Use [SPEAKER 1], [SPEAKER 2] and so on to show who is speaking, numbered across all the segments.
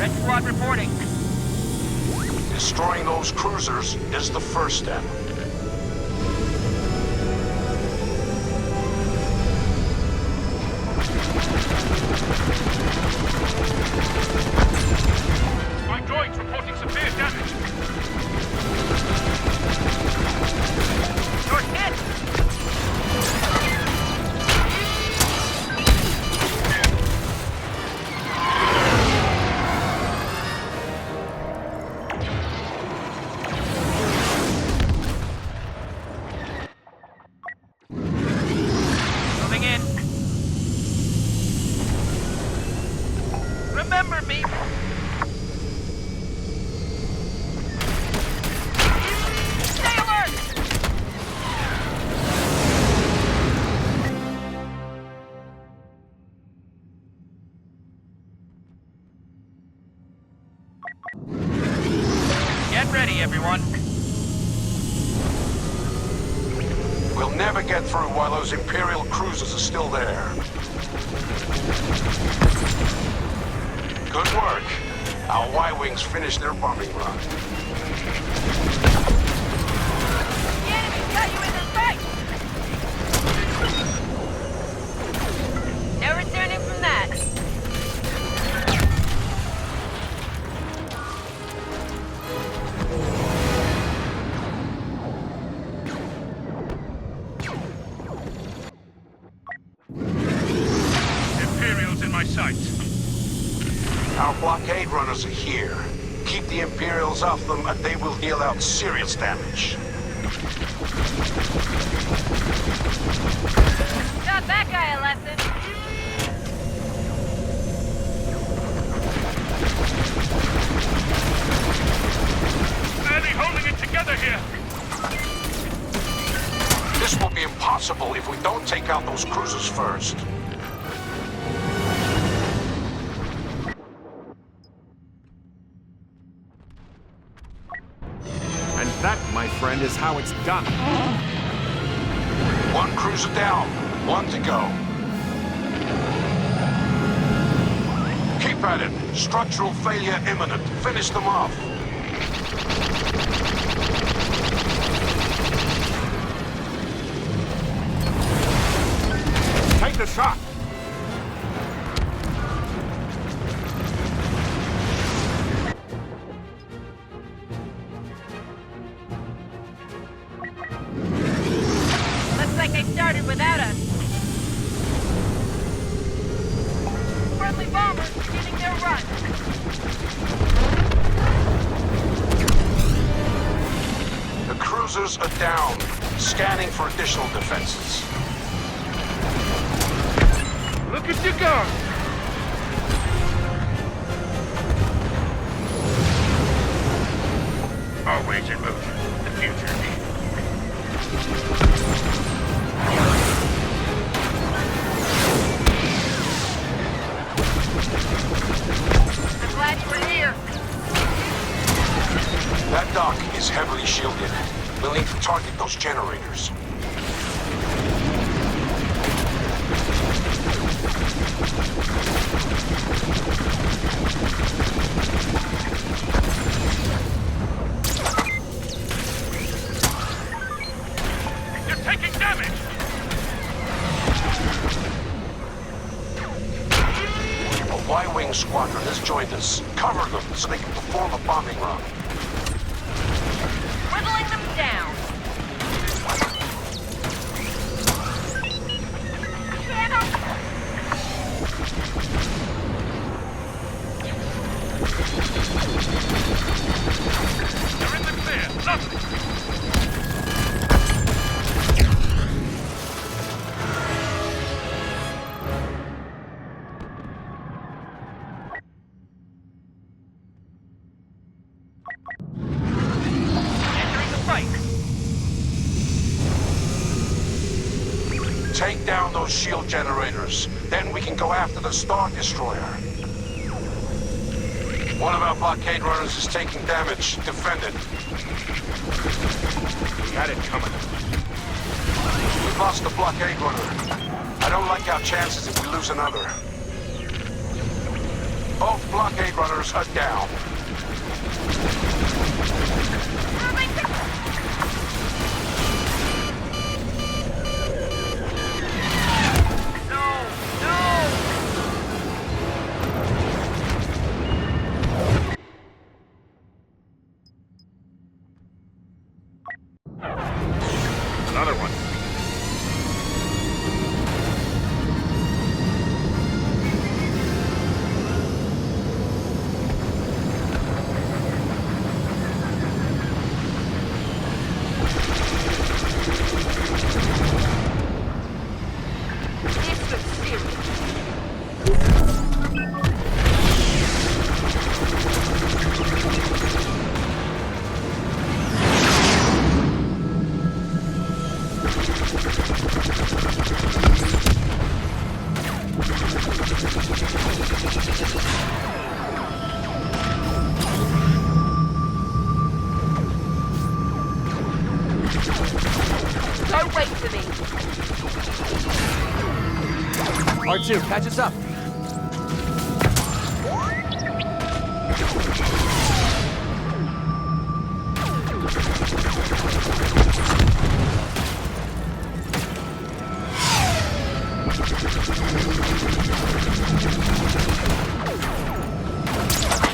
[SPEAKER 1] Red Squad reporting.
[SPEAKER 2] Destroying those cruisers is the first step.
[SPEAKER 3] My droid's reporting severe damage.
[SPEAKER 1] You're hit! Moving in. Remember me! Stay alert! Get ready, everyone.
[SPEAKER 2] We'll never get through while those Imperial cruisers are still there. Good work. Our Y-Wings finished their bombing run.
[SPEAKER 1] The enemy's got you in the sight! No returning from that.
[SPEAKER 3] Imperials in my sights.
[SPEAKER 2] Our blockade runners are here. Keep the Imperials off them and they will deal out serious damage.
[SPEAKER 1] Got that guy a lesson.
[SPEAKER 3] Barely holding it together here.
[SPEAKER 2] This will be impossible if we don't take out those cruisers first.
[SPEAKER 4] And that, my friend, is how it's done.
[SPEAKER 2] One cruiser down, one to go. Keep at it. Structural failure imminent. Finish them off.
[SPEAKER 4] Take the shot!
[SPEAKER 1] Looks like they started without us. Friendly bombers beginning their run.
[SPEAKER 2] The cruisers are down. Scanning for additional defenses.
[SPEAKER 3] Look at you go! Always in motion. The future.
[SPEAKER 1] I'm glad you were here.
[SPEAKER 2] That dock is heavily shielded. We'll need to target those generators.
[SPEAKER 3] You're taking damage!
[SPEAKER 2] A Y-Wing squadron has joined us. Cover them so they can perform a bombing run.
[SPEAKER 1] Whittling them down. Get 'em!
[SPEAKER 3] You're in the clear. Lovely.
[SPEAKER 1] Entering the fight.
[SPEAKER 2] Take down those shield generators. Then we can go after the Star Destroyer. One of our blockade runners is taking damage. Defend it.
[SPEAKER 4] We had it coming.
[SPEAKER 2] We've lost the blockade runner. I don't like our chances if we lose another. Both blockade runners are down.
[SPEAKER 1] No! No!
[SPEAKER 3] Another one.
[SPEAKER 1] This looks serious. Don't wait for me.
[SPEAKER 5] R2, catch us up.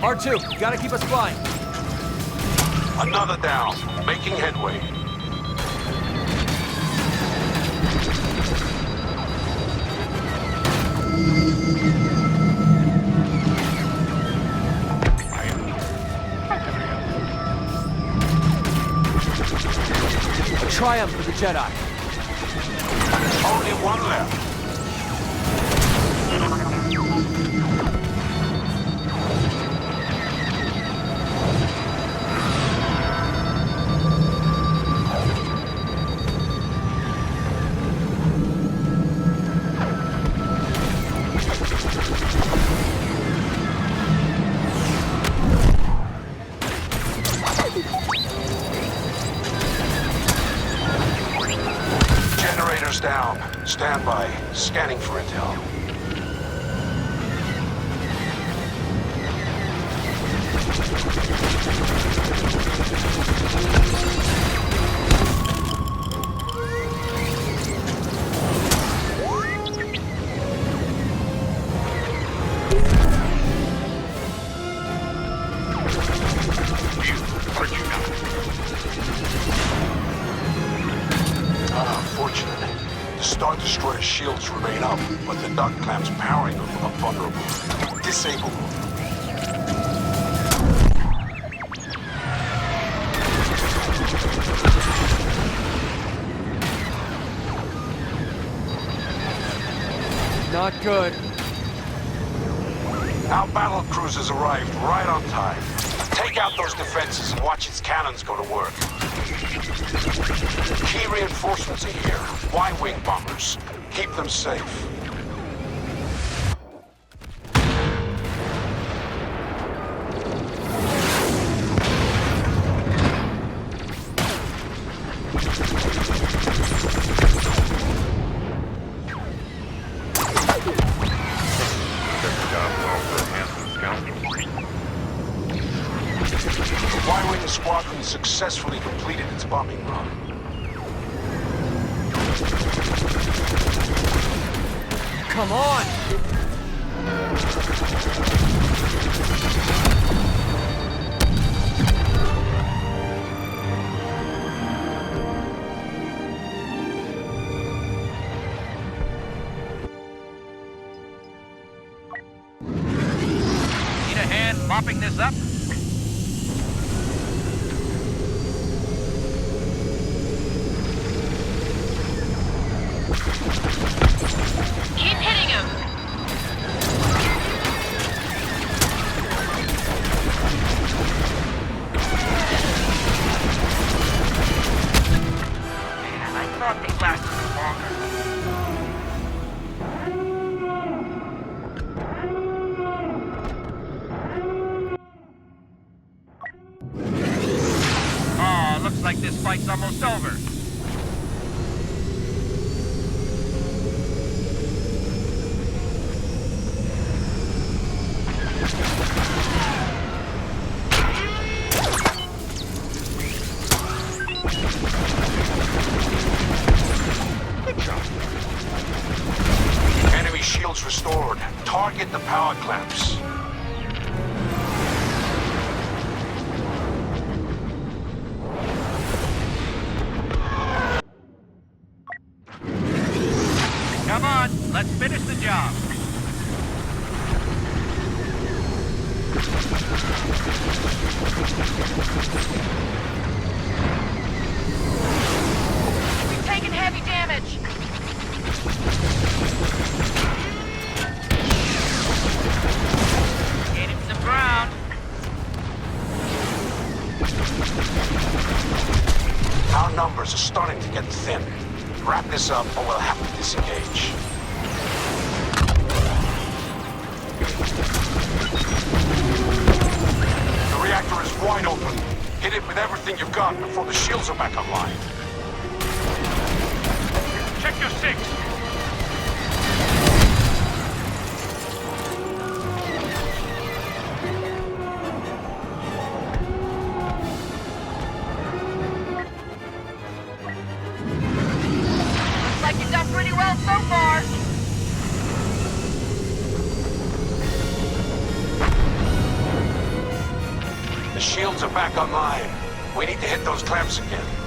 [SPEAKER 5] R2, you gotta keep us flying.
[SPEAKER 2] Another down. Making headway.
[SPEAKER 5] A triumph for the Jedi.
[SPEAKER 2] Only one left. Generators down. Stand by. Scanning for intel. Unfortunate. The Star Destroyer shields remain up, but the duct clamps powering them are vulnerable. Disable them.
[SPEAKER 5] Not good.
[SPEAKER 2] Our battle cruisers arrived right on time. Take out those defenses and watch its cannons go to work. Key reinforcements are here. Y-wing bombers. Keep them safe. The Y-wing squadron successfully completed its bombing run.
[SPEAKER 5] Come on!
[SPEAKER 3] Need a hand mopping this up?
[SPEAKER 1] Keep hitting him. Man, I thought they lasted longer.
[SPEAKER 3] Oh, looks like this fight's almost over.
[SPEAKER 2] duct clamps.
[SPEAKER 3] Come on, let's finish the job.
[SPEAKER 1] We've taken heavy damage.
[SPEAKER 3] Gaining some ground.
[SPEAKER 2] Our numbers are starting to get thin. Wrap this up or we'll have to disengage. The reactor is wide open. Hit it with everything you've got before the shields are back online.
[SPEAKER 3] Check your six.
[SPEAKER 1] Looks like you've done pretty well so far.
[SPEAKER 2] The shields are back online. We need to hit those clamps again.